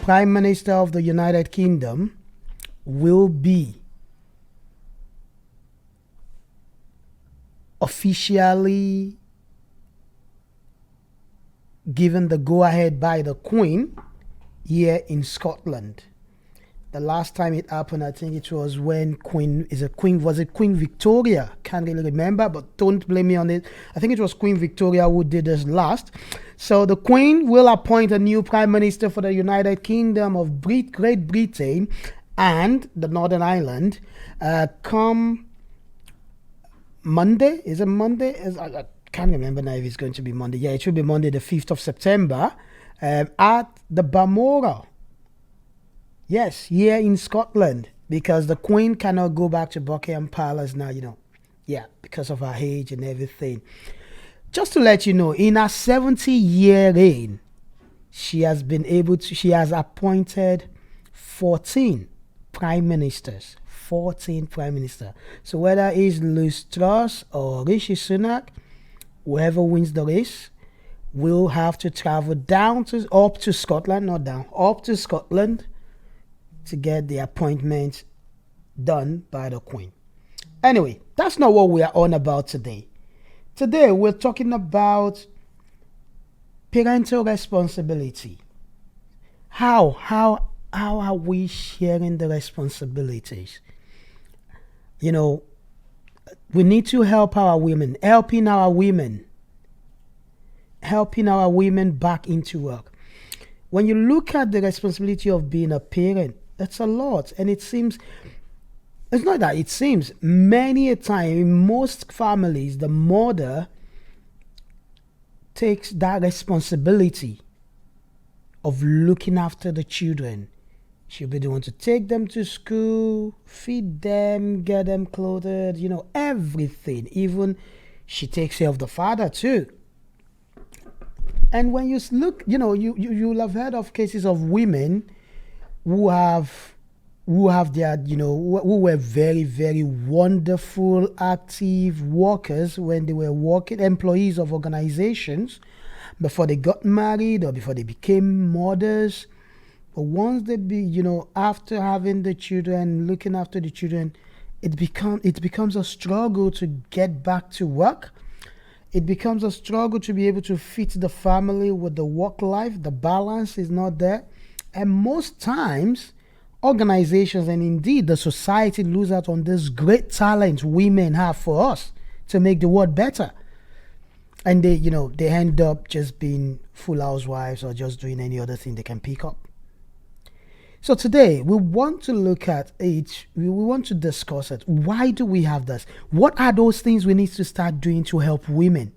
Prime Minister of the United Kingdom will be officially given the go-ahead by the Queen here in Scotland. The last time it happened, I think it was when Queen Victoria? Can't really remember, but don't blame me on it. I think it was Queen Victoria who did this last. So the Queen will appoint a new Prime Minister for the United Kingdom of Great Britain and the Northern Ireland come Monday. Is it Monday? I can't remember now if it's going to be Monday. Yeah, it should be Monday, the 5th of September, at the Balmoral. Yes, here in Scotland, because the Queen cannot go back to Buckingham Palace now, because of her age and everything. Just to let you know, in her 70-year reign, she has appointed 14 prime ministers. 14 prime ministers. So whether it's Liz Truss or Rishi Sunak, whoever wins the race will have to travel up to Scotland to get the appointment done by the Queen. Anyway, that's not what we are on about today. Today, we're talking about parental responsibility. How are we sharing the responsibilities? We need to help our women, helping our women back into work. When you look at the responsibility of being a parent, it's a lot. And it seems, it's not that it seems, many a time in most families, the mother takes that responsibility of looking after the children. She'll be the one to take them to school, feed them, get them clothed, everything. Even she takes care of the father too. And when you look, you'll have heard of cases of women who were very, very wonderful, active workers when they were working, employees of organizations, before they got married or before they became mothers. But once they after having the children, looking after the children, it becomes a struggle to get back to work. It becomes a struggle to be able to fit the family with the work life. The balance is not there. And most times, organizations and indeed the society lose out on this great talent women have for us to make the world better. And they end up just being full housewives or just doing any other thing they can pick up. So today, we want to look at it. We want to discuss it. Why do we have this? What are those things we need to start doing to help women?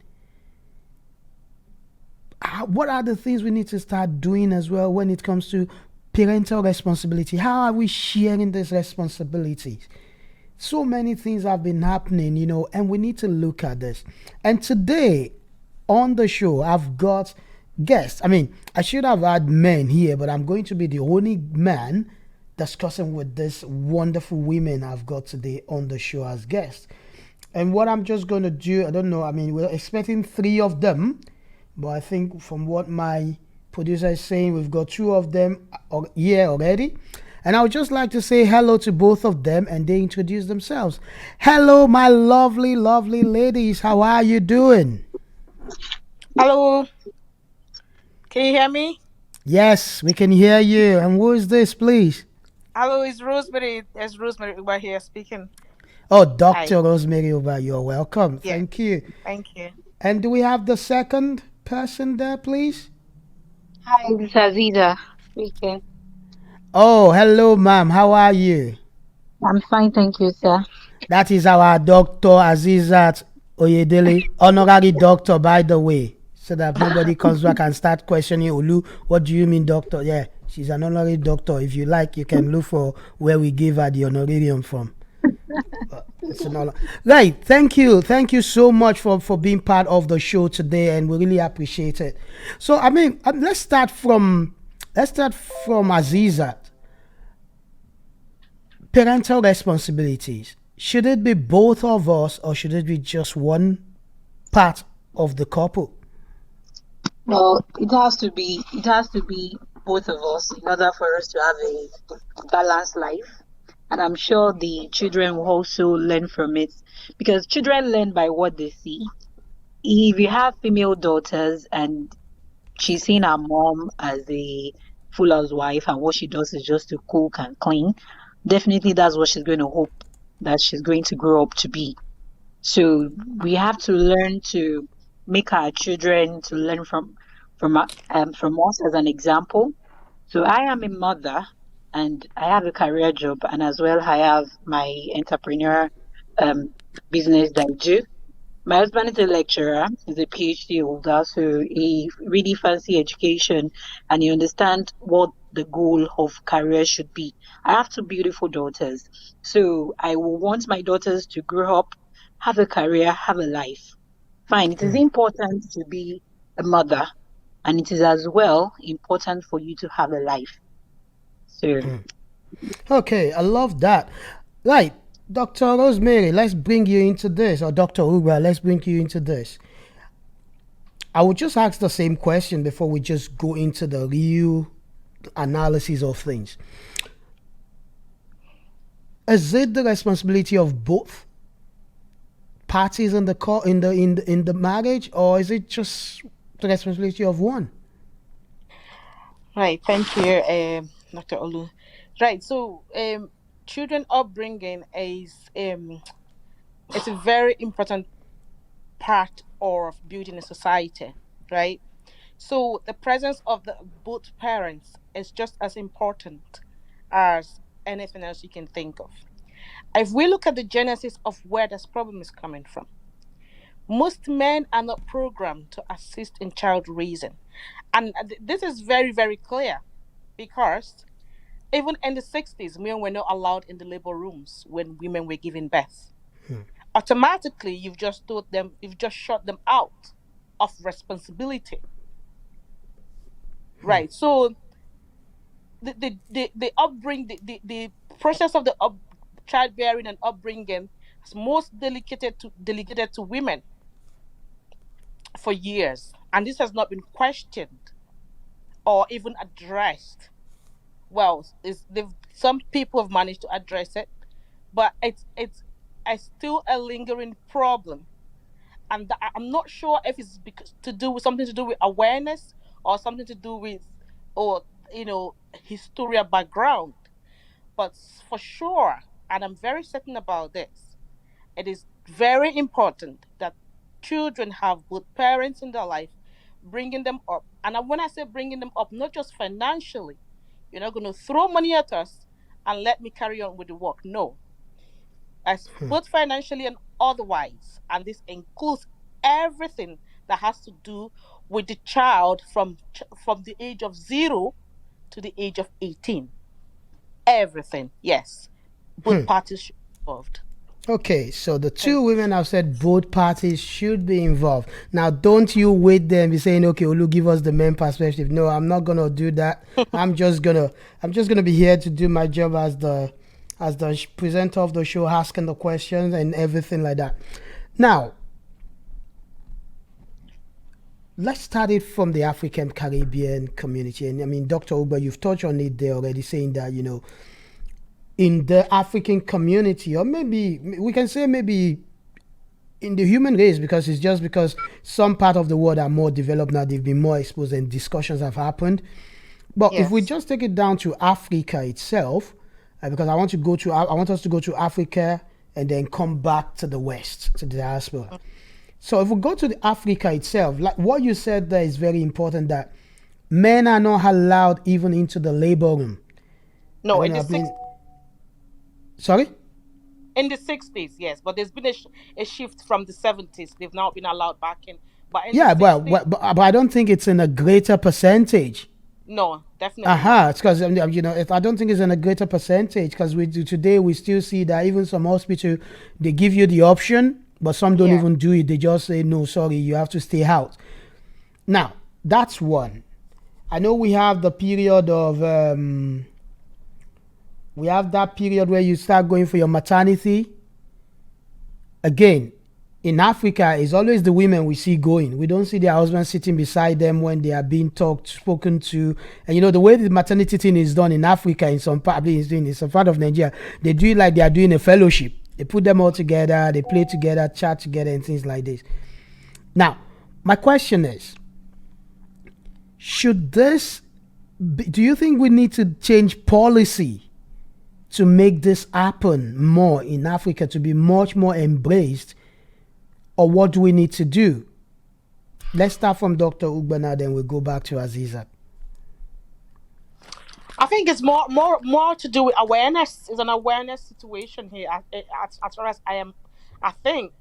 What are the things we need to start doing as well when it comes to parental responsibility? How are we sharing these responsibilities? So many things have been happening, and we need to look at this. And today, on the show, I've got guests. I should have had men here, but I'm going to be the only man discussing with these wonderful women I've got today on the show as guests. And what I'm just going to do, I don't know, we're expecting 3 of them, but I think from what my producer is saying, we've got 2 of them here already. And I would just like to say hello to both of them and they introduce themselves. Hello, my lovely, lovely ladies. How are you doing? Hello. Can you hear me? Yes, we can hear you. And who is this, please? Hello, it's Rosemary. There's Rosemary Uba here speaking. Oh, Dr. Hi. Rosemary Uba, you're welcome. Yeah. Thank you. Thank you. And do we have the second person there, please? Hi, this is Aziza speaking. Oh, hello, ma'am. How are you? I'm fine, thank you, sir. That is our Dr. Azizat Oyedele, honorary doctor, by the way. So that nobody comes back and start questioning Olu, what do you mean, doctor? Yeah, she's an honorary doctor. If you like, you can look for where we give her the honorarium from. Right, thank you so much for being part of the show today, and we really appreciate it. So let's start from Azizat. Parental responsibilities, should it be both of us or should it be just one part of the couple? Well, it has to be both of us in order for us to have a balanced life. And I'm sure the children will also learn from it because children learn by what they see. If you have female daughters and she's seeing her mom as a full housewife and what she does is just to cook and clean, definitely that's what she's going to hope that she's going to grow up to be. So we have to learn to make our children to learn from us as an example. So I am a mother and I have a career job, and as well I have my entrepreneur um, business that I do. My husband is a lecturer, he's a PhD holder, so he really fancy education and he understands what the goal of career should be. I have two beautiful daughters, so I will want my daughters to grow up, have a career, have a life. Fine, it is important to be a mother, and it is as well important for you to have a life. So, Okay, I love that. Right, Dr. Rosemary, let's bring you into this, or Dr. Uba, let's bring you into this. I would just ask the same question before we just go into the real analysis of things. Is it the responsibility of both parties in the in the marriage, or is it just the responsibility of one? Right. Thank you, Dr. Olu. Right. So, children upbringing is it's a very important part of building a society, right? So the presence of the both parents is just as important as anything else you can think of. If we look at the genesis of where this problem is coming from, most men are not programmed to assist in child raising. And this is very, very clear because even in the 60s, men were not allowed in the labor rooms when women were giving birth. Automatically, you've just shut them out of responsibility. Right. So the upbringing, the process of the childbearing and upbringing is most delegated to women for years, and this has not been questioned or even addressed. Well, some people have managed to address it, but it's still a lingering problem, and I'm not sure if it's because to do with something to do with awareness or something to do with or historia background, but for sure, and I'm very certain about this, it is very important that children have both parents in their life bringing them up. And when I say bringing them up, not just financially, you're not going to throw money at us and let me carry on with the work. No, as both financially and otherwise. And this includes everything that has to do with the child from the age of 0 to the age of 18. Everything, yes. Both parties should be involved. Okay, so the two women have said both parties should be involved. Now, don't you wait there and be saying, "Okay, Olu, give us the men perspective." No, I'm not gonna do that. I'm just gonna be here to do my job as the presenter of the show, asking the questions and everything like that. Now, let's start it from the African Caribbean community. And I mean, Dr. Uba, you've touched on it there already, saying that in the African community, or maybe we can say maybe in the human race, because it's just because some part of the world are more developed now, they've been more exposed and discussions have happened. But if we just take it down to Africa itself, because I want us to go to Africa and then come back to the West, to the diaspora. So if we go to the Africa itself, like what you said there is very important, that men are not allowed even into the labor room. No, in the 60s. Sorry? In the 60s, yes, but there's been a shift from the 70s. They've now been allowed back in. But in yeah, the 60s, but I don't think it's in a greater percentage. No, definitely not. It's because I don't think it's in a greater percentage, because today we still see that even some hospital, they give you the option, but some don't even do it. They just say, no, sorry, you have to stay out. Now, that's one. I know we have the period of we have that period where you start going for your maternity. Again, in Africa, it's always the women we see going. We don't see their husbands sitting beside them when they are being spoken to. And the way the maternity thing is done in Africa, in some part, in some part of Nigeria, they do it like they are doing a fellowship. They put them all together, they play together, chat together, and things like this. Now, my question is, do you think we need to change policy to make this happen more in Africa, to be much more embraced? Or what do we need to do? Let's start from Dr. Ugbana, then we'll go back to Azizat. I think it's more to do with awareness. It's an awareness situation here. As far as I think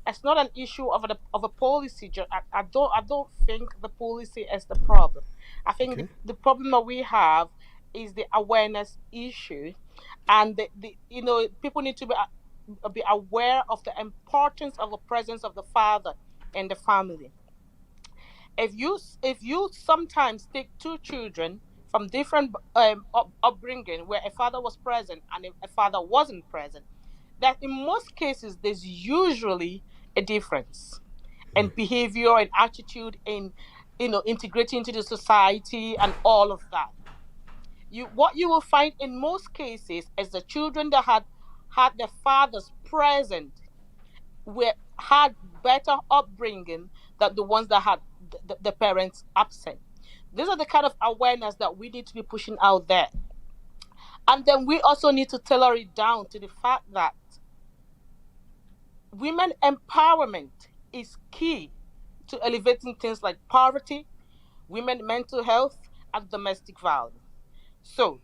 it's not an issue of a policy. I don't think the policy is the problem. I think the problem that we have is the awareness issue, and the people need to be aware of the importance of the presence of the father in the family. If you sometimes take two children from different upbringing, where a father was present and a father wasn't present, that in most cases there's usually a difference in behavior and attitude, in integrating into the society and all of that. What you will find in most cases is the children that had their fathers present had better upbringing than the ones that had the parents absent. These are the kind of awareness that we need to be pushing out there. And then we also need to tailor it down to the fact that women empowerment is key to elevating things like poverty, women mental health, and domestic violence. So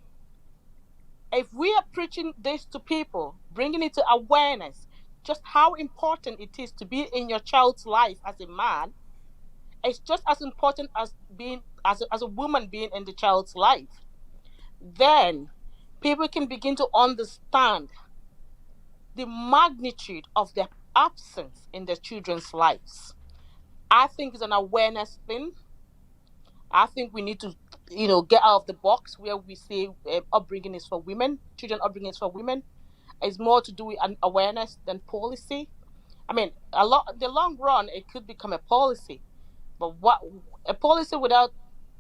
if we are preaching this to people, bringing it to awareness, just how important it is to be in your child's life as a man, it's just as important as being as a woman being in the child's life. Then people can begin to understand the magnitude of their absence in their children's lives. I think it's an awareness thing. I think we need to, get out of the box where we say upbringing is for women, children upbringing is for women. It's more to do with an awareness than policy. I mean, the long run, it could become a policy, but what a policy without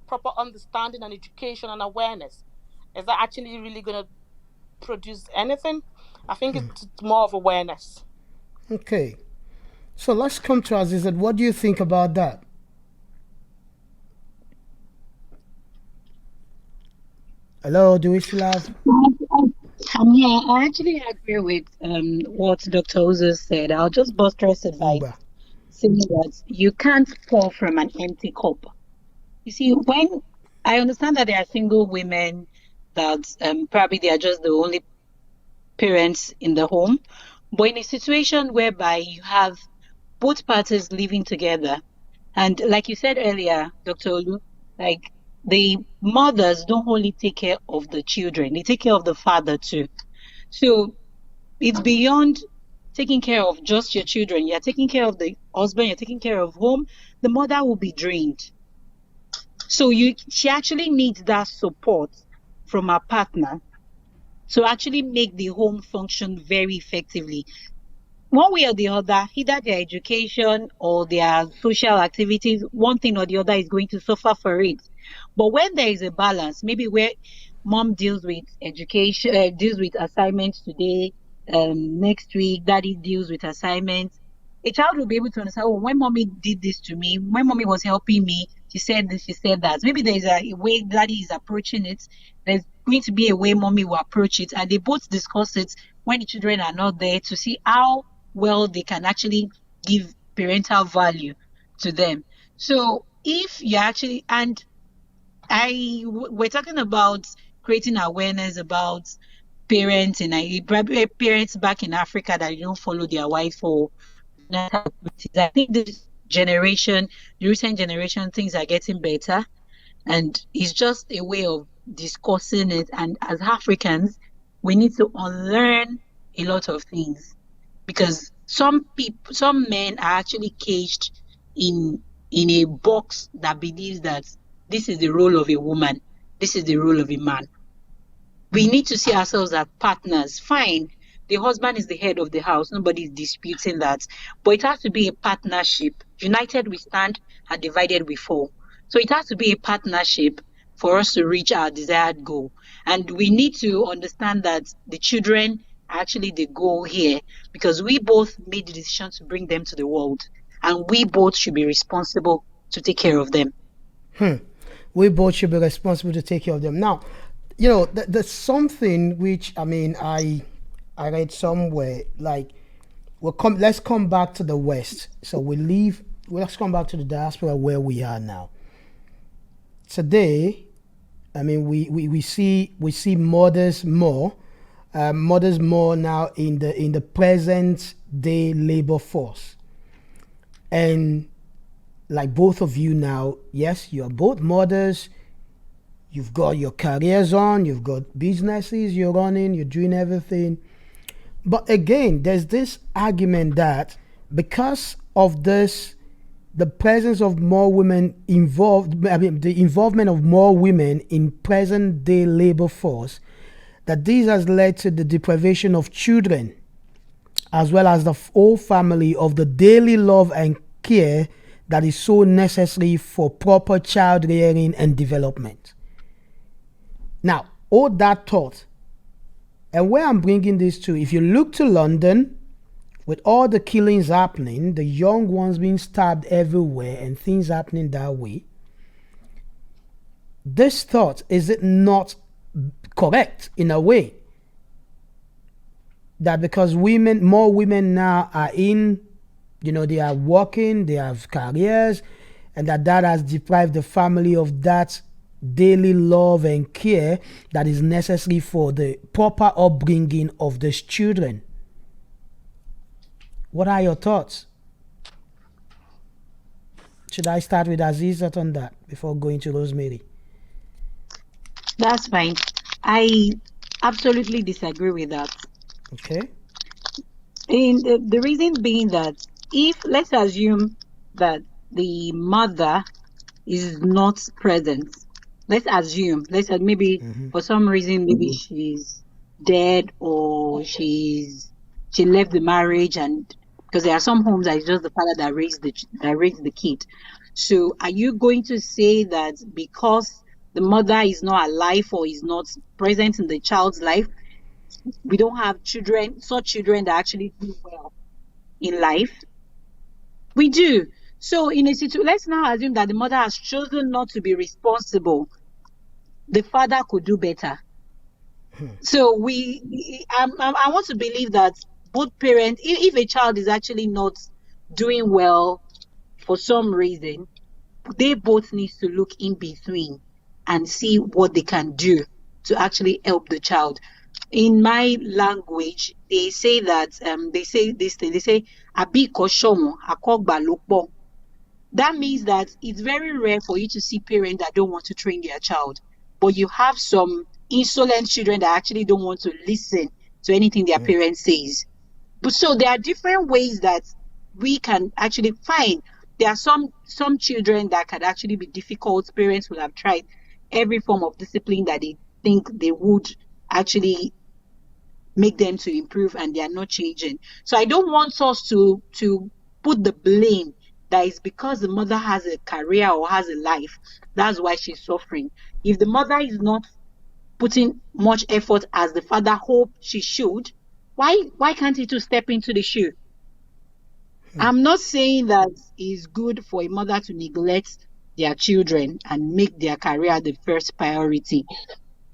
proper understanding and education and awareness, is that actually really going to produce anything? I think it's more of awareness. Okay, so let's come to Azizat. What do you think about that? Hello, do we still have? Yeah, I actually agree with what Dr. Ozo said. I'll just buttress it by saying that you can't pour from an empty cup. You see, when I understand that there are single women that probably they are just the only parents in the home, but in a situation whereby you have both parties living together, and like you said earlier, Dr. Olu, like the mothers don't only take care of the children, they take care of the father too. So it's beyond taking care of just your children. You're taking care of the husband, you're taking care of home. The mother will be drained. So she actually needs that support from her partner to actually make the home function very effectively. One way or the other, either their education or their social activities, one thing or the other is going to suffer for it. But when there is a balance, maybe where mom deals with education, deals with assignments today, next week, daddy deals with assignments, a child will be able to understand, oh, when mommy did this to me, when mommy was helping me, she said this, she said that. Maybe there's a way daddy is approaching it. There's going to be a way mommy will approach it. And they both discuss it when the children are not there to see how well they can actually give parental value to them. So if you actually, and we're talking about creating awareness about parents parents back in Africa that don't follow their wife for activities. I think this generation, the recent generation, things are getting better, and it's just a way of discussing it. And as Africans, we need to unlearn a lot of things, because some men are actually caged in a box that believes that this is the role of a woman, this is the role of a man. We need to see ourselves as partners. Fine, The husband is the head of the house. Nobody is disputing that. But it has to be a partnership. United we stand and divided we fall. So it has to be a partnership for us to reach our desired goal. And we need to understand that the children are actually the goal here because we both made the decision to bring them to the world. And we both should be responsible to take care of them. We both should be responsible to take care of them. Now, there's something which I read somewhere like let's come back to the West. So let's come back to the diaspora where we are now. Today, we see mothers more now in the present day labor force, and like both of you now, yes, you're both mothers. You've got your careers on, you've got businesses you're running, you're doing everything. But again, there's this argument that because of this, the presence of more women involved, the involvement of more women in present day labor force, that this has led to the deprivation of children, as well as the whole family of the daily love and care that is so necessary for proper child rearing and development. Now, all that thought, and where I'm bringing this to, if you look to London, with all the killings happening, the young ones being stabbed everywhere and things happening that way, this thought, is it not correct in a way? That because more women now are they are working, they have careers, and that has deprived the family of that daily love and care that is necessary for the proper upbringing of these children. What are your thoughts? Should I start with Azizat on that before going to Rosemary? That's fine. I absolutely disagree with that. Okay. And the reason being that let's assume that the mother is not present. Let's assume maybe for some reason, maybe she's dead or she left the marriage, and because there are some homes that it's just the father that raised the kid. So are you going to say that because the mother is not alive or is not present in the child's life, we don't have such children that actually do well in life? We do. So in a situation, let's now assume that the mother has chosen not to be responsible. The father could do better. So I want to believe that both parents, if a child is actually not doing well for some reason, they both need to look in between and see what they can do to actually help the child. In my language, they say that they say this thing. They say "Abi koshomo akogba lokbo." That means that it's very rare for you to see parents that don't want to train their child, but you have some insolent children that actually don't want to listen to anything their parents says. But so there are different ways that we can actually find. There are some children that can actually be difficult. Parents will have tried every form of discipline that they think they would actually make them to improve, and they are not changing. So I don't want us to put the blame that is because the mother has a career or has a life, that's why she's suffering. If the mother is not putting much effort as the father hoped she should, why can't he to step into the shoe? I'm not saying that it's good for a mother to neglect their children and make their career the first priority.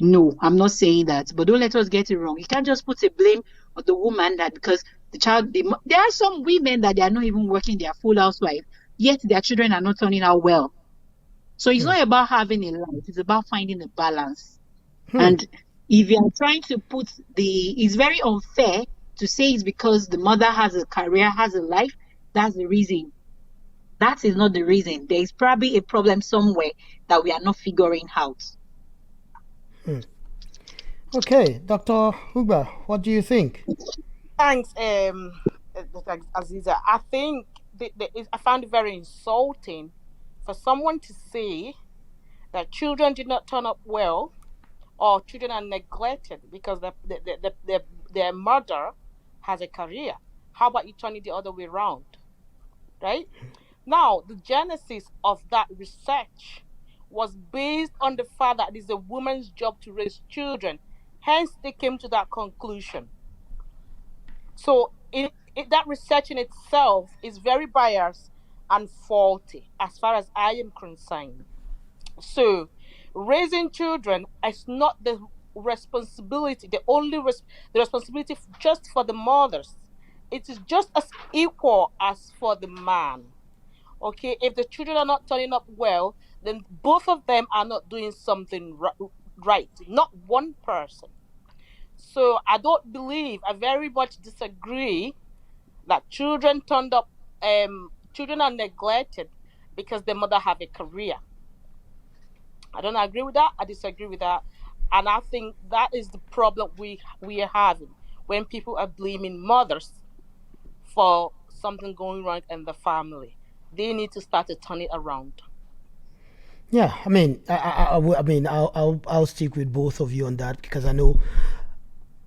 No, I'm not saying that. But don't let us get it wrong. You can't just put a blame on the woman that because the child, there are some women that they are not even working, they are full housewife, yet their children are not turning out well. So it's not about having a life, it's about finding a balance. And if you are trying to it's very unfair to say it's because the mother has a career, has a life, that's the reason. That is not the reason. There is probably a problem somewhere that we are not figuring out. Okay, Dr. Huber, what do you think? Thanks, Aziza. I think I found it very insulting for someone to say that children did not turn up well or children are neglected because their mother has a career. How about you turn it the other way around? Right? Now, the genesis of that research was based on the fact that it is a woman's job to raise children. Hence, they came to that conclusion. So, that research in itself is very biased and faulty as far as I am concerned. So, raising children is not the responsibility, the responsibility just for the mothers. It is just as equal as for the man. Okay, if the children are not turning up well, then both of them are not doing something right, not one person. So I very much disagree that children are neglected because the mother have a career. I don't agree with that. I disagree with that. And I think that is the problem we are having when people are blaming mothers for something going wrong in the family. They need to start to turn it around. Yeah, I mean, I mean, I'll stick with both of you on that because I know,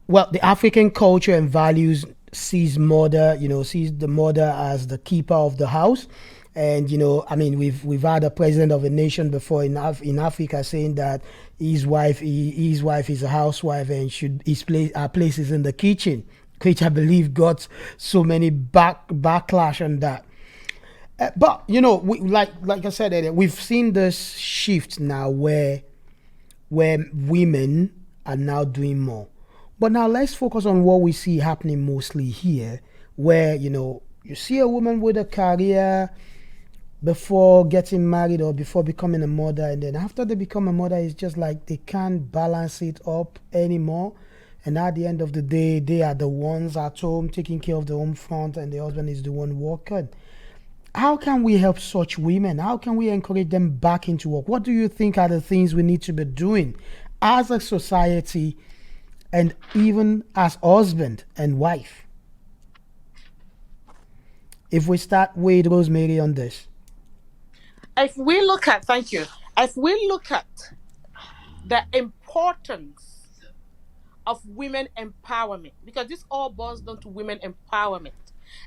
well, the African culture and values sees the mother as the keeper of the house. And I mean, we've had a president of a nation before in Africa saying that his wife is a housewife and her place is in the kitchen, which I believe got so many backlash on that. But like I said earlier, we've seen this shift now where women are now doing more. But now let's focus on what we see happening mostly here, where you see a woman with a career before getting married or before becoming a mother, and then after they become a mother, it's just like they can't balance it up anymore. And at the end of the day, they are the ones at home taking care of the home front, and the husband is the one working. How can we help such women? How can we encourage them back into work? What do you think are the things we need to be doing as a society and even as husband and wife? If we start with Rosemary on this. Thank you. If we look at the importance of women empowerment, because this all boils down to women empowerment.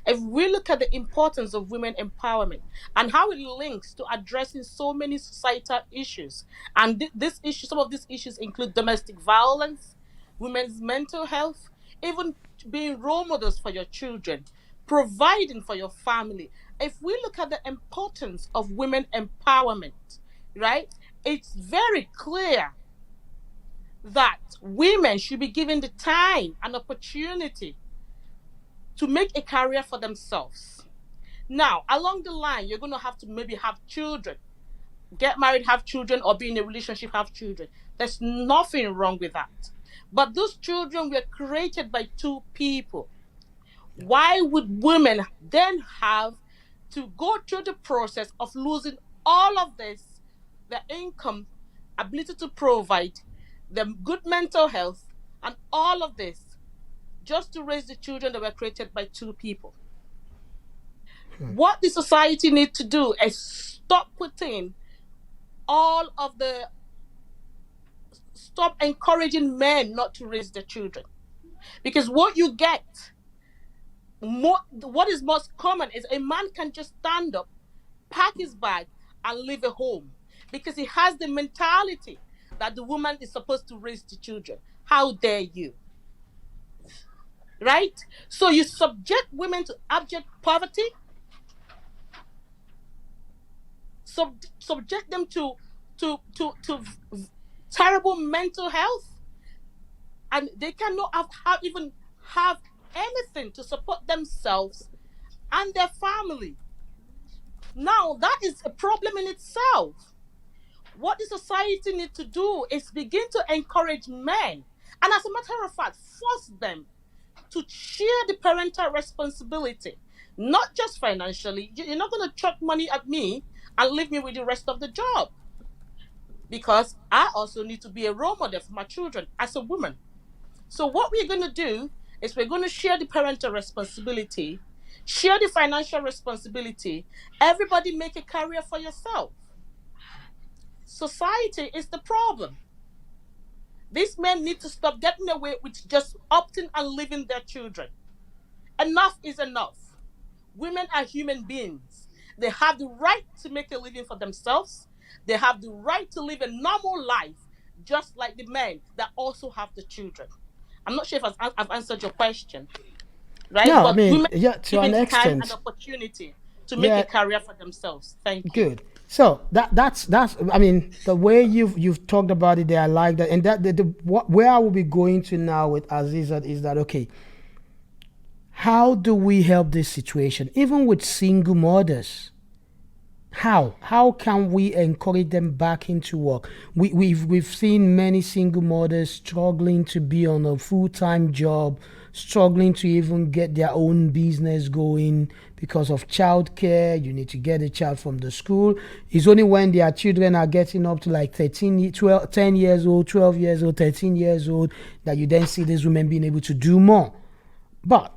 If we look at the importance of women empowerment and how it links to addressing so many societal issues, and some of these issues include domestic violence, women's mental health, even being role models for your children, providing for your family. If we look at the importance of women empowerment, right, it's very clear that women should be given the time and opportunity to make a career for themselves. Now, along the line, you're going to have to maybe have children, get married, have children, or be in a relationship, have children. There's nothing wrong with that. But those children were created by two people. Why would women then have to go through the process of losing all of this, the income, ability to provide, the good mental health, and all of this, just to raise the children that were created by two people? What the society needs to do is stop encouraging men not to raise their children. Because what is most common is a man can just stand up, pack his bag, and leave a home because he has the mentality that the woman is supposed to raise the children. How dare you? Right? So you subject women to abject poverty, subject them to terrible mental health, and they cannot even have anything to support themselves and their family. Now, that is a problem in itself. What the society needs to do is begin to encourage men, and as a matter of fact, force them to share the parental responsibility, not just financially. You're not going to chuck money at me and leave me with the rest of the job, because I also need to be a role model for my children as a woman. So what we're going to do is we're going to share the parental responsibility, share the financial responsibility. Everybody make a career for yourself. Society is the problem. These men need to stop getting away with just opting and leaving their children. Enough is enough. Women are human beings. They have the right to make a living for themselves. They have the right to live a normal life, just like the men that also have the children. I'm not sure if I've answered your question, right? No, I But mean, women yeah, are to an given time and extent. opportunity to make a Yeah, career for themselves. Thank you. good. So that's I mean the way you've talked about it there, I like that, and that where I will be going to now with Azizat is that okay, how do we help this situation even with single mothers? How can we encourage them back into work? We've seen many single mothers struggling to be on a full-time job, struggling to even get their own business going because of childcare. You need to get a child from the school. It's only when their children are getting up to like 13, 12, 10 years old, 12 years old, 13 years old that you then see these women being able to do more. But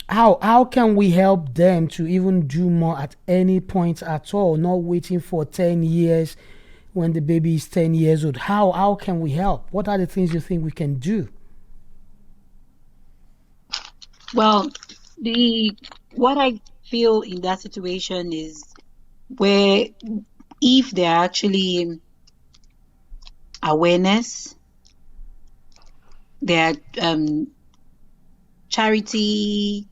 how can we help them to even do more at any point at all, not waiting for 10 years when the baby is 10 years old? How can we help? What are the things you think we can do? Well, the what I feel in that situation is where if there are actually awareness, there are charity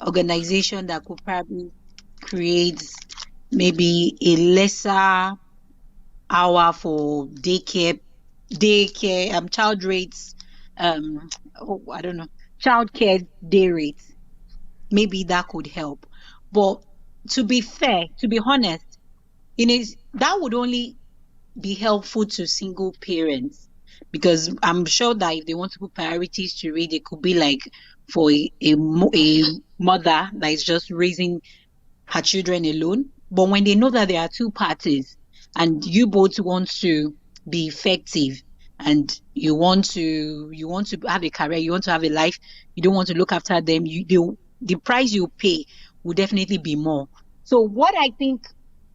organization that could probably create maybe a lesser hour for daycare, child rates, I don't know, childcare day rates. Maybe that could help. But to be fair, to be honest, that would only be helpful to single parents, because I'm sure that if they want to put priorities to it, it could be like for a mother that is just raising her children alone. But when they know that there are two parties and you both want to be effective and you want to have a career, you want to have a life, you don't want to look after them, the price you pay will definitely be more. So what I think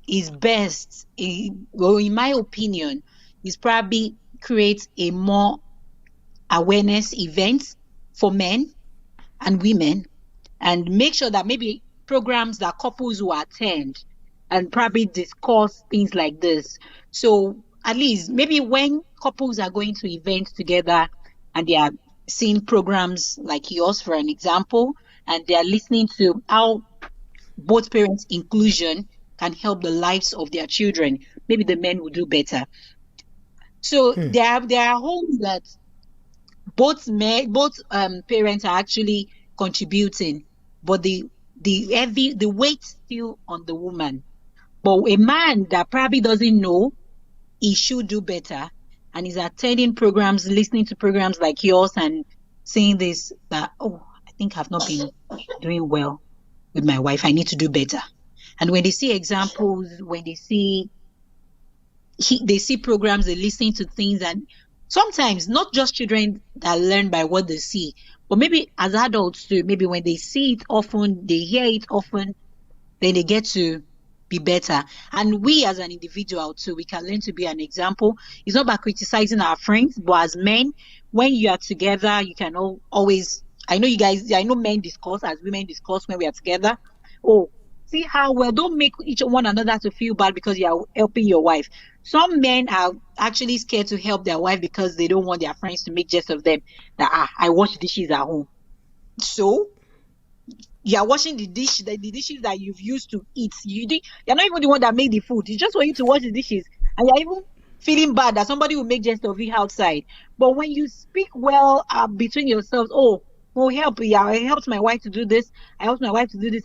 is best, in my opinion, is probably create a more awareness event for men and women, and make sure that maybe programs that couples will attend and probably discuss things like this. So at least maybe when couples are going to events together and they are seeing programs like yours, for an example, and they are listening to how both parents' inclusion can help the lives of their children, maybe the men will do better. So there are homes that both parents are actually contributing, but the weight still on the woman. But a man that probably doesn't know he should do better and is attending programs, listening to programs like yours and saying this, that, oh, I think I've not been doing well with my wife, I need to do better. And when they see examples, when they see programs, they listen to things, and sometimes not just children that learn by what they see, but maybe as adults too, maybe when they see it often, they hear it often, then they get to be better. And we as an individual too, we can learn to be an example. It's not about criticizing our friends, but as men, when you are together, you can always, I know men discuss as women discuss when we are together. Oh, see how well, don't make one another to feel bad because you are helping your wife. Some men are actually scared to help their wife because they don't want their friends to make jest of them that I wash dishes at home. So you are washing the dishes that you've used to eat. You're not even the one that made the food. It's just for you to wash the dishes, and you're even feeling bad that somebody will make jest of you outside. But when you speak well between yourselves, help! Yeah, I helped my wife to do this. I helped my wife to do this.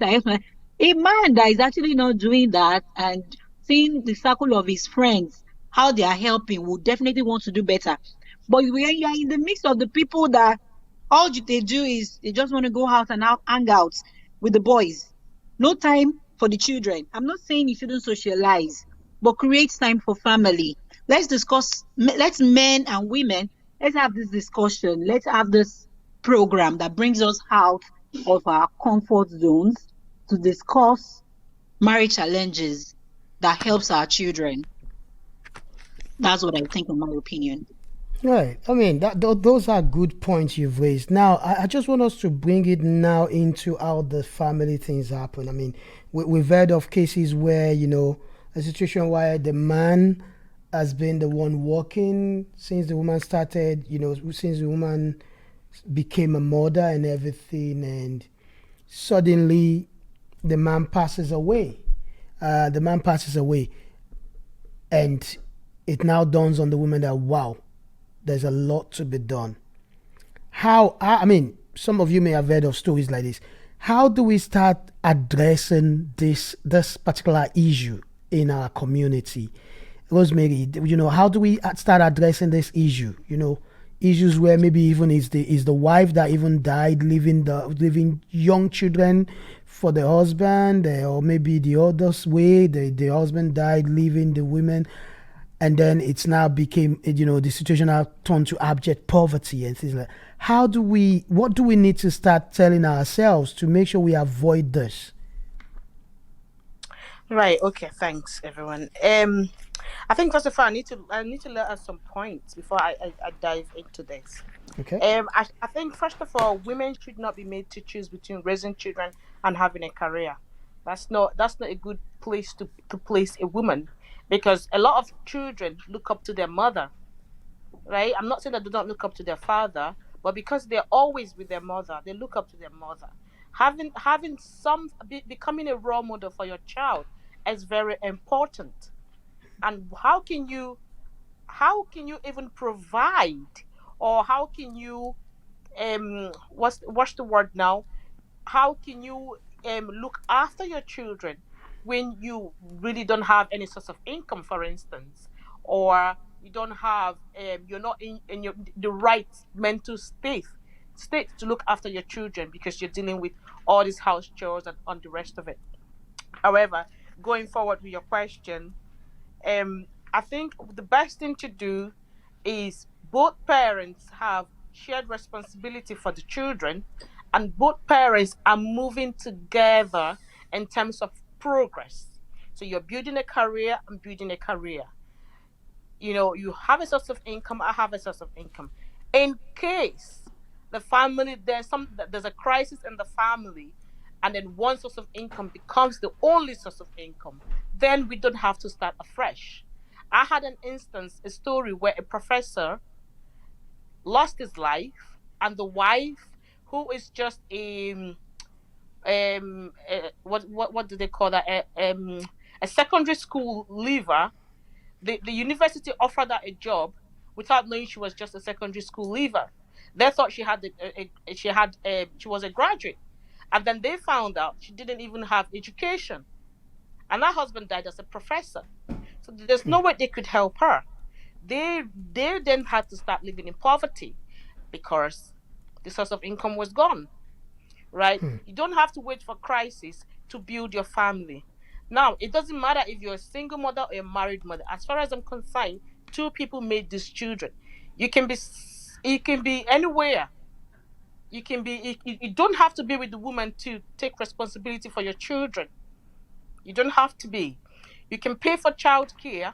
A man that is actually not doing that and seeing the circle of his friends, how they are helping, will definitely want to do better. But when you are in the midst of the people that all they do is they just want to go out and hang out with the boys, no time for the children. I'm not saying you shouldn't socialize, but create time for family. Let's discuss. Let's men and women. Let's have this discussion. Let's have this program that brings us out of our comfort zones to discuss marriage challenges that helps our children. That's what I think, in my opinion. Right. I mean, those are good points you've raised. Now, I just want us to bring it now into how the family things happen. I mean, we've heard of cases where, a situation where the man has been the one working since the woman started, since the woman became a mother and everything, and suddenly the man passes away. The man passes away, and it now dawns on the woman that, wow, there's a lot to be done. I mean, some of you may have heard of stories like this. How do we start addressing this particular issue in our community? Rosemary, how do we start addressing this issue? Issues where maybe even is the wife that even died leaving young children for the husband, or maybe the other way, the husband died leaving the women, and then it's now became, the situation now turned to abject poverty and things like that. What do we need to start telling ourselves to make sure we avoid this? Right. Okay. Thanks, everyone. I think first of all, I need to let out some points before I dive into this. Okay. I think first of all, women should not be made to choose between raising children and having a career. That's not a good place to place a woman, because a lot of children look up to their mother, right? I'm not saying that they don't look up to their father, but because they're always with their mother, they look up to their mother. Becoming a role model for your child is very important. And how can you even provide, or how can you what's the word now, how can you look after your children when you really don't have any source of income, for instance, or you don't have you're not in the right mental state to look after your children, because you're dealing with all these house chores and on the rest of it. However, going forward with your question, I think the best thing to do is both parents have shared responsibility for the children, and both parents are moving together in terms of progress. So you're building a career, I'm building a career. You have a source of income, I have a source of income. In case there's a crisis in the family, and then one source of income becomes the only source of income, then we don't have to start afresh. I had an instance, a story where a professor lost his life, and the wife, who is just what do they call that, a secondary school leaver. The university offered her a job without knowing she was just a secondary school leaver. They thought she was a graduate, and then they found out she didn't even have education, and her husband died as a professor. So there's no way they could help her. They then had to start living in poverty because the source of income was gone. Right? You don't have to wait for crisis to build your family. Now, it doesn't matter if you're a single mother or a married mother. As far as I'm concerned, two people made these children. You can be anywhere. You don't have to be with the woman to take responsibility for your children. You don't have to be. You can pay for childcare.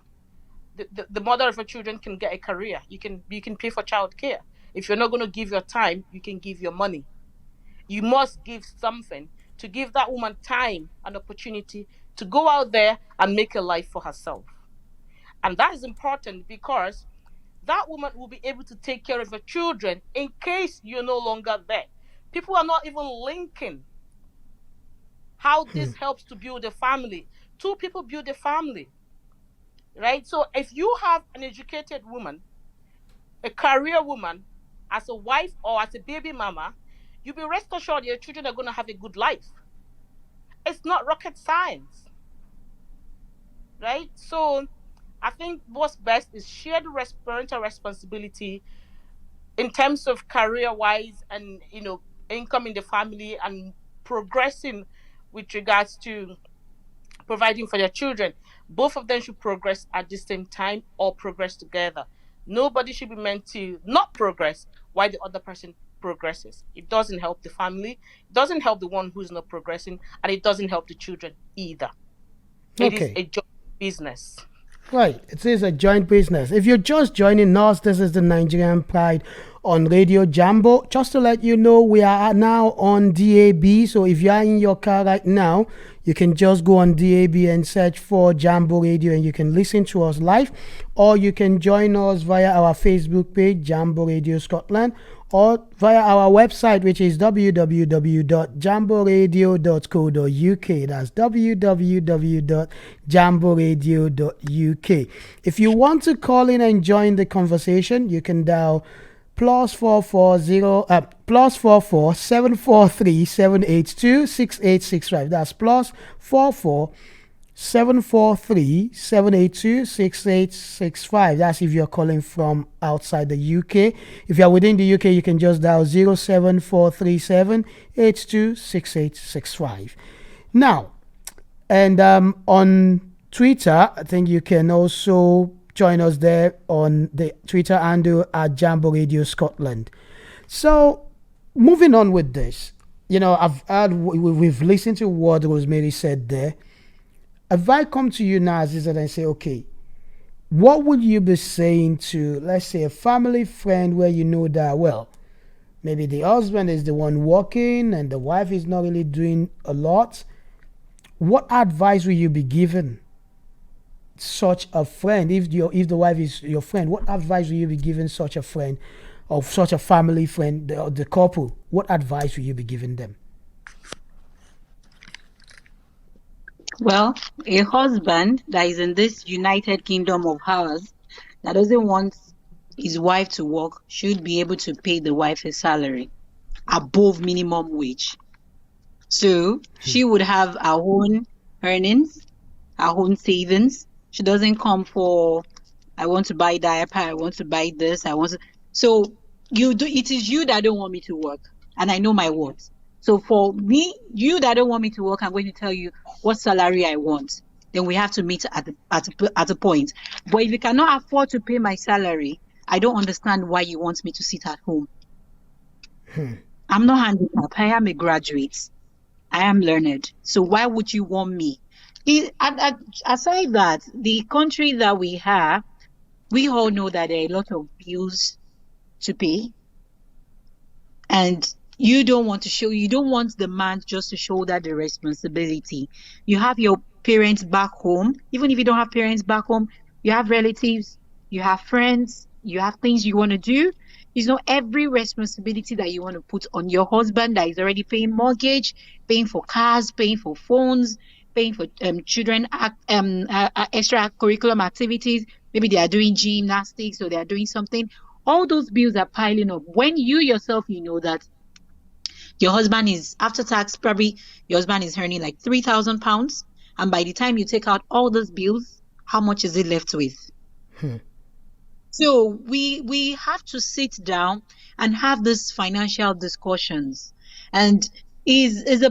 The mother of your children can get a career. You can pay for childcare. If you're not going to give your time, you can give your money. You must give something to give that woman time and opportunity to go out there and make a life for herself. And that is important, because that woman will be able to take care of her children in case you're no longer there. People are not even linking how this helps to build a family. Two people build a family, right? So if you have an educated woman, a career woman, as a wife or as a baby mama, you be rest assured your children are going to have a good life. It's not rocket science, right? So I think what's best is shared parental responsibility in terms of career wise, and income in the family, and progressing with regards to providing for their children. Both of them should progress at the same time or progress together. Nobody should be meant to not progress while the other person progresses. It doesn't help the family, it doesn't help the one who's not progressing, and it doesn't help the children either. It is Okay. a joint business. Right. It is a joint business. If you're just joining us, this is the Nigerian Pride on Radio Jambo. Just to let you know, we are now on DAB. So if you are in your car right now, you can just go on DAB and search for Jambo Radio and you can listen to us live. Or you can join us via our Facebook page, Jambo Radio Scotland, or via our website, which is www.jamboradio.co.uk. That's www.jamboradio.uk. If you want to call in and join the conversation, you can dial +44 743 782 6865. That's +44 743 782 6865. That's if you're calling from outside the UK. If you're within the UK, you can just dial 07437 82 6865. Now, and on Twitter, I think you can also join us there on the Twitter handle at Jambo Radio Scotland. So, moving on with this, we've listened to what Rosemary said there. If I come to you now, Aziza, and say, okay, what would you be saying to, let's say, a family friend where you know that, well, maybe the husband is the one working and the wife is not really doing a lot? What advice will you be giving such a friend? If the wife is your friend, what advice will you be giving such a friend or such a family friend, the couple? What advice will you be giving them? Well, a husband that is in this United Kingdom of ours that doesn't want his wife to work should be able to pay the wife a salary above minimum wage. So she would have her own earnings, her own savings. She doesn't come for, I want to buy diaper, I want to buy this, So it is you that don't want me to work, and I know my worth. So for me, you that don't want me to work, I'm going to tell you what salary I want. Then we have to meet at a point. But if you cannot afford to pay my salary, I don't understand why you want me to sit at home. I'm not handicapped. I am a graduate. I am learned. So why would you want me? Aside that, the country that we have, we all know that there are a lot of bills to pay. And you don't want the man just to shoulder the responsibility. You have your parents back home. Even if you don't have parents back home, you have relatives, you have friends, you have things you want to do. It's not every responsibility that you want to put on your husband that is already paying mortgage, paying for cars, paying for phones, paying for children extracurriculum activities. Maybe they are doing gymnastics or they are doing something. All those bills are piling up. When you yourself, you know that your husband is, after tax, probably your husband is earning like £3,000. And by the time you take out all those bills, how much is it left with? So we have to sit down and have these financial discussions. And it's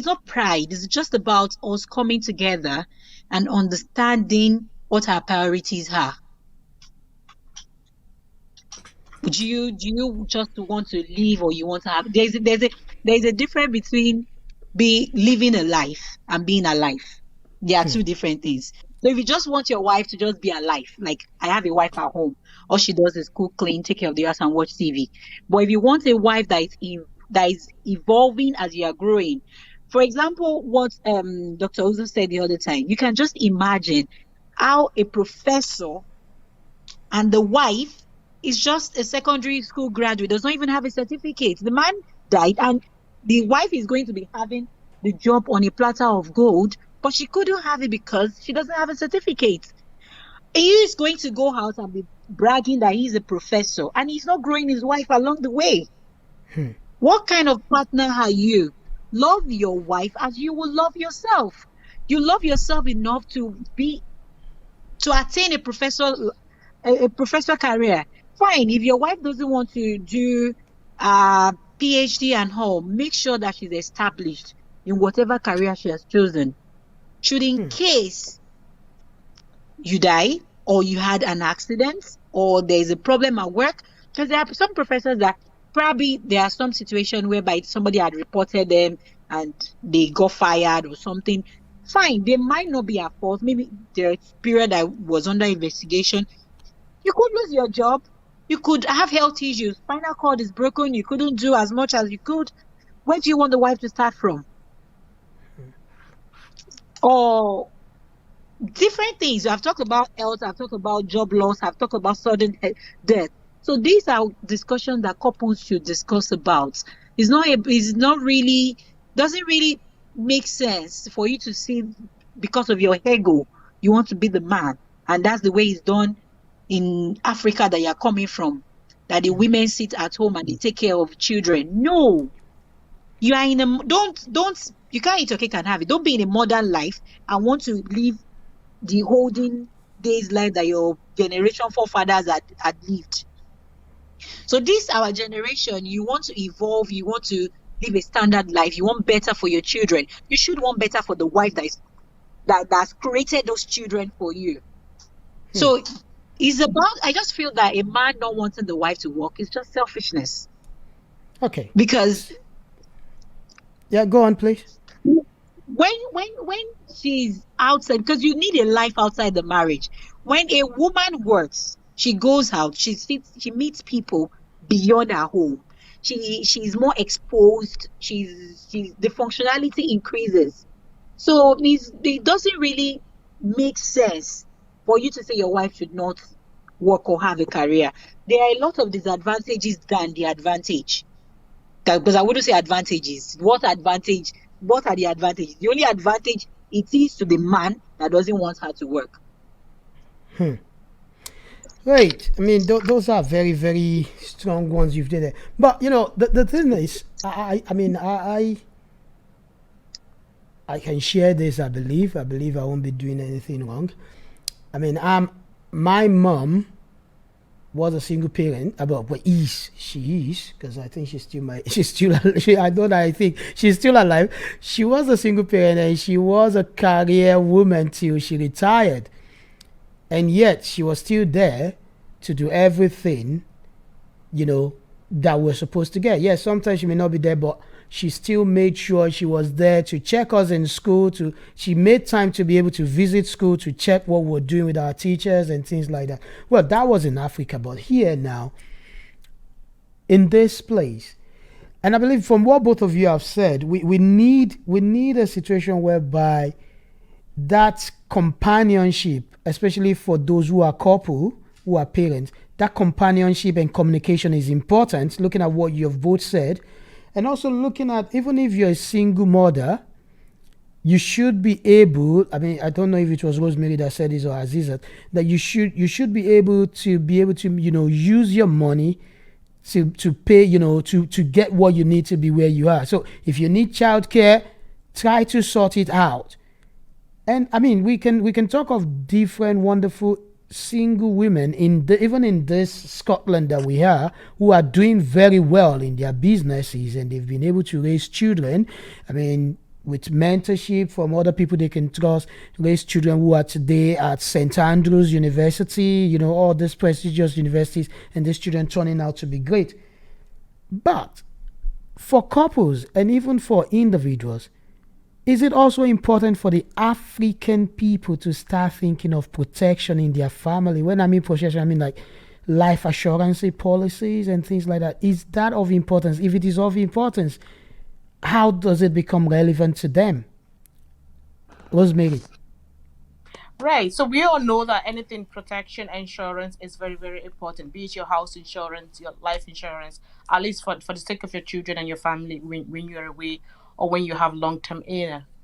not pride. It's just about us coming together and understanding what our priorities are. Do you just want to live, or you want to have? There's a difference between living a life and being alive. They are two different things. So if you just want your wife to just be alive, like I have a wife at home, all she does is cook, clean, take care of the house, and watch TV. But if you want a wife that is evolving as you are growing, for example, what Dr. Uzo said the other time, you can just imagine how a professor and the wife is just a secondary school graduate, does not even have a certificate. The man died and the wife is going to be having the job on a platter of gold, but she couldn't have it because she doesn't have a certificate. He is going to go out and be bragging that he's a professor and he's not growing his wife along the way. What kind of partner are you? Love your wife as you will love yourself. You love yourself enough to attain a professor career. Fine, if your wife doesn't want to do a PhD and all, make sure that she's established in whatever career she has chosen. Should in case you die or you had an accident or there's a problem at work, because there are some professors that probably there are some situation whereby somebody had reported them and they got fired or something. Fine, they might not be at fault. Maybe the period I was under investigation, you could lose your job. You could have health issues. Spinal cord is broken. You couldn't do as much as you could. Where do you want the wife to start from? Or different things. I've talked about health. I've talked about job loss. I've talked about sudden death. So these are discussions that couples should discuss about. It's not really, doesn't really make sense for you to see, because of your ego, you want to be the man. And that's the way it's done in Africa that you're coming from. That the women sit at home and they take care of children. No. You are in a, you can't eat your cake and have it. Don't be in a modern life and want to live the olden days life that your generation forefathers had lived. So this, our generation, you want to evolve, you want to live a standard life, you want better for your children. You should want better for the wife that's created those children for you. So it's about, I just feel that a man not wanting the wife to work is just selfishness. Okay. Because yeah, go on, please. When she's outside, because you need a life outside the marriage. When a woman works, she goes out, she meets people beyond her home. She's more exposed. The functionality increases. So it doesn't really make sense for you to say your wife should not work or have a career. There are a lot of disadvantages than the advantage. Because I wouldn't say advantages. What are the advantages? The only advantage it is to the man that doesn't want her to work. Right. I mean, those are very, very strong ones you've did there. But the thing is, I can share this. I believe I won't be doing anything wrong. I mean, my mom was a single parent, she is, because I think I think she's still alive. She was a single parent and she was a career woman till she retired. And yet she was still there to do everything, that we're supposed to get. Yes, sometimes she may not be there, but she still made sure she was there to check us in school. She made time to be able to visit school to check what we're doing with our teachers and things like that. Well, that was in Africa, but here now, in this place, and I believe from what both of you have said, we need a situation whereby that companionship, especially for those who are couple, who are parents, that companionship and communication is important. Looking at what you have both said. And also looking at, even if you're a single mother, you should be able, I mean, I don't know if it was Rosemary that said this or Azizat, that you should be able to use your money to pay, to get what you need to be where you are. So if you need childcare, try to sort it out. And I mean, we can talk of different wonderful single women even in this Scotland that we are, who are doing very well in their businesses, and they've been able to raise children. I mean, with mentorship from other people they can trust, raise children who are today at St. Andrews University, all these prestigious universities, and these children turning out to be great. But for couples and even for individuals, is it also important for the African people to start thinking of protection in their family? When I mean protection, I mean like life assurance policies and things like that. Is that of importance? If it is of importance, how does it become relevant to them? Rosemary. Right. So we all know that anything protection insurance is very, very important. Be it your house insurance, your life insurance, at least for the sake of your children and your family when you're away or when you have long-term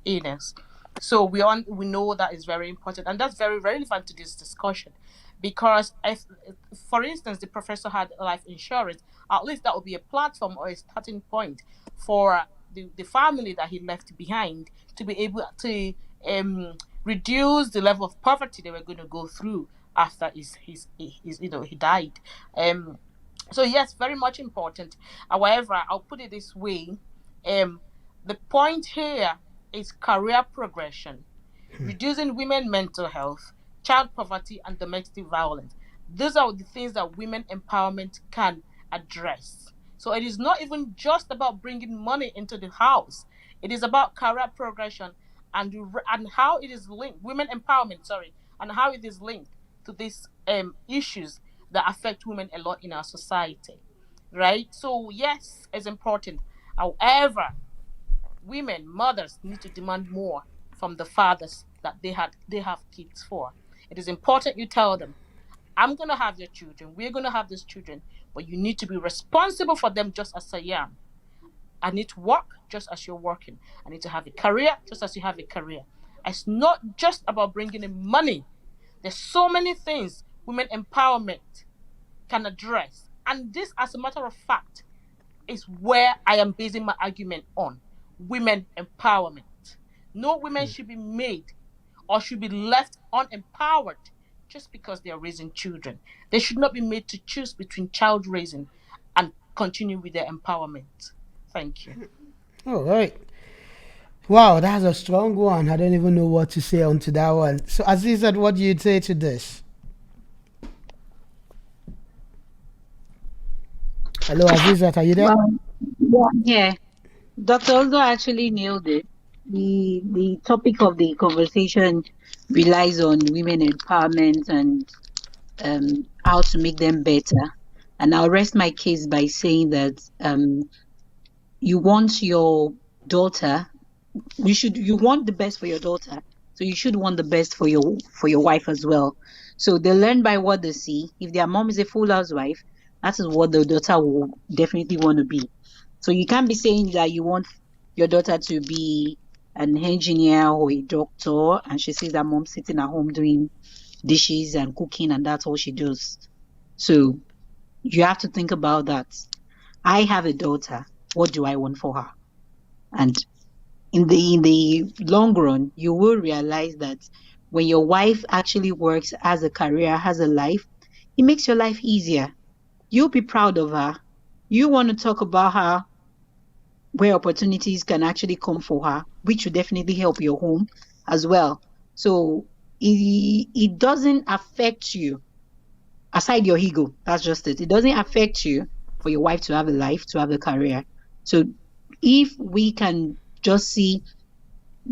illness. So we know that is very important, and that's very relevant to this discussion, because if, for instance, the professor had life insurance, at least that would be a platform or a starting point for the family that he left behind to be able to reduce the level of poverty they were going to go through after he died. So yes, very much important. However, I'll put it this way: the point here is career progression, reducing women mental health, child poverty, and domestic violence. Those are the things that women empowerment can address. So it is not even just about bringing money into the house. It is about career progression and how it is linked, women empowerment, sorry, and how it is linked to these issues that affect women a lot in our society, right? So yes, it's important. However, women, mothers need to demand more from the fathers that they have kids for. It is important you tell them, I'm gonna have your children, we're gonna have these children, but you need to be responsible for them just as I am. I need to work just as you're working. I need to have a career just as you have a career. It's not just about bringing in money. There's so many things women empowerment can address. And this, as a matter of fact, is where I am basing my argument on women empowerment. No women should be made or should be left unempowered just because they are raising children. They should not be made to choose between child raising and continue with their empowerment. Thank you. All right. Wow, that's a strong one. I don't even know what to say onto that one. So, Azizat, what do you say to this? Hello, Azizat, are you there? Yeah, Dr. Oldo actually nailed it. The topic of the conversation relies on women empowerment and how to make them better. And I'll rest my case by saying that you want your daughter, you want the best for your daughter, so you should want the best for your wife as well. So they learn by what they see. If their mom is a full housewife, that is what the daughter will definitely want to be. So you can't be saying that you want your daughter to be an engineer or a doctor, and she sees that mom sitting at home doing dishes and cooking, and that's all she does. So you have to think about that. I have a daughter. What do I want for her? And in the long run, you will realize that when your wife actually works, has a career, has a life, it makes your life easier. You'll be proud of her. You want to talk about her where opportunities can actually come for her, which will definitely help your home as well. So it doesn't affect you, aside your ego. That's just it. It doesn't affect you for your wife to have a life, to have a career. So if we can just see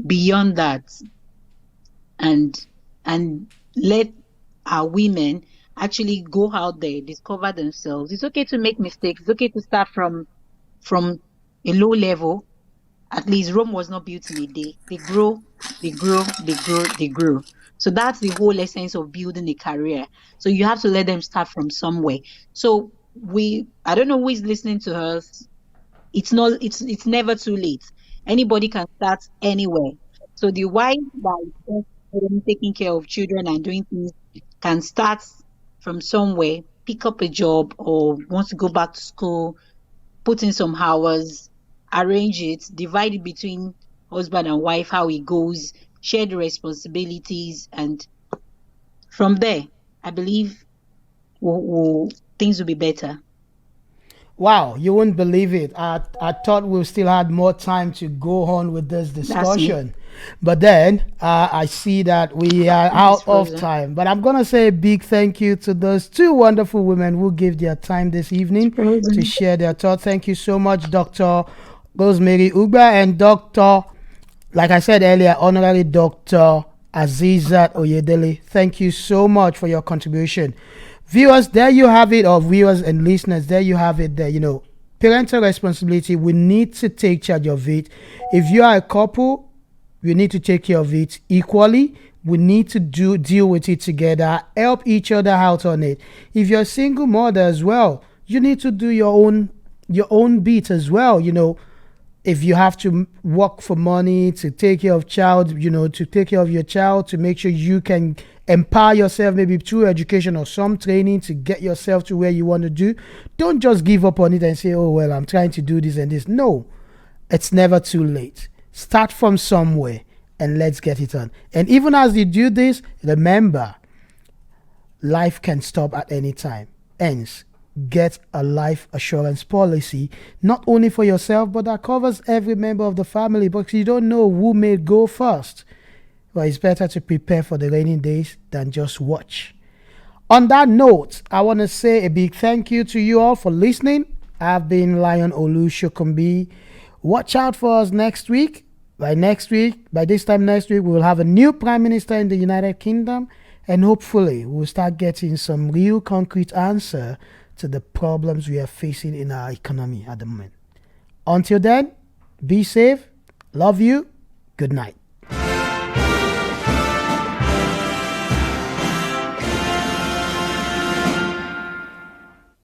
beyond that and let our women actually go out there, discover themselves. It's okay to make mistakes. It's okay to start from a low level. At least Rome was not built in a day. They grow, they grow, they grow, they grow. So that's the whole essence of building a career. So you have to let them start from somewhere. So I don't know who is listening to us. It's never too late. Anybody can start anywhere. So the wife that is just taking care of children and doing things can start from somewhere, pick up a job or wants to go back to school, put in some hours, arrange it, divide it between husband and wife, how it goes, share the responsibilities, and from there, I believe things will be better. Wow, you wouldn't believe it. I thought we still had more time to go on with this discussion. But then I see that we are out of time. But I'm going to say a big thank you to those two wonderful women who gave their time this evening to share their thoughts. Thank you so much, Dr. Rosemary Ugba and Dr. Like I said earlier, Honorary Dr. Azizat Oyedele. Thank you so much for your contribution. Viewers, there you have it, or viewers and listeners, there you have it there. Parental responsibility, we need to take charge of it. If you are a couple, we need to take care of it equally. We need to deal with it together, help each other out on it. If you're a single mother as well, you need to do your own bit as well. If you have to work for money to take care of to take care of your child, to make sure you can empower yourself, maybe through education or some training to get yourself to where you want to do. Don't just give up on it and say, oh, well, I'm trying to do this and this. No, it's never too late. Start from somewhere and let's get it on. And even as you do this, remember, life can stop at any time. Hence, get a life assurance policy, not only for yourself, but that covers every member of the family, because you don't know who may go first. Well, it's better to prepare for the rainy days than just watch. On that note, I want to say a big thank you to you all for listening. I've been Lion Olu Shokumbi. Watch out for us next week. By this time next week, we will have a new Prime Minister in the United Kingdom, and hopefully we'll start getting some real concrete answer to the problems we are facing in our economy at the moment. Until then, be safe, love you, good night.